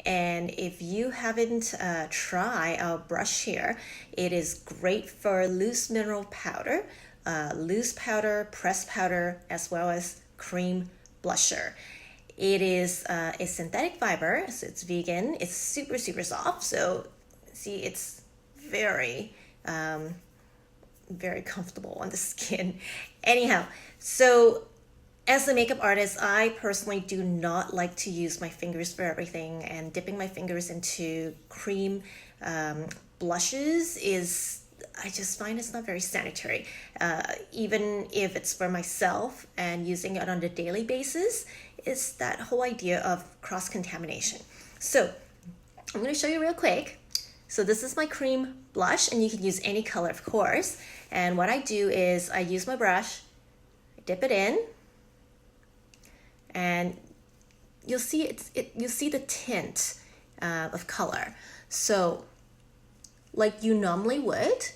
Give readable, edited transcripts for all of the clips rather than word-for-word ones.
And if you haven't tried our brush here, it is great for loose mineral powder, loose powder, pressed powder, as well as cream blusher. It is a synthetic fiber, so it's vegan. It's super, super soft. So see, it's very, very comfortable on the skin. Anyhow, so as a makeup artist, I personally do not like to use my fingers for everything, and dipping my fingers into cream blushes is, I just find it's not very sanitary. Even if it's for myself and using it on a daily basis, it's that whole idea of cross-contamination. So I'm going to show you real quick. So this is my cream blush, and you can use any color, of course. And what I do is I use my brush, dip it in, and you'll see you see the tint of color. So like you normally would.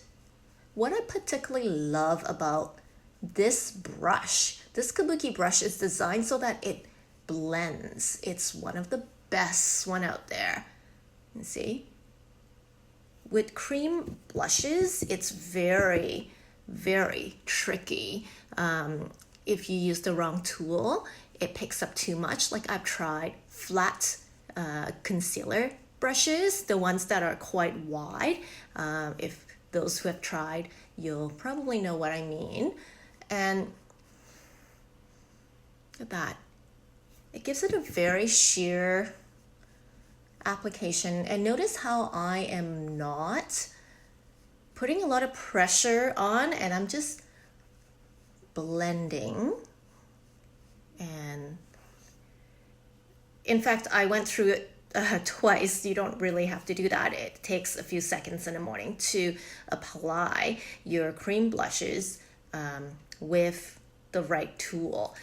What I particularly love about this brush, this Kabuki brush, is designed so that it blends. It's one of the best one out there. You see? With cream blushes, it's very, very tricky. If you use the wrong tool, it picks up too much. Like I've tried flat concealer brushes, the ones that are quite wide. If those who have tried, you'll probably know what I mean. And look at that. It gives it a very sheer application. And notice how I am not putting a lot of pressure on, and I'm just blending. And in fact, I went through it twice. You don't really have to do that. It takes a few seconds in the morning to apply your cream blushes with the right tool.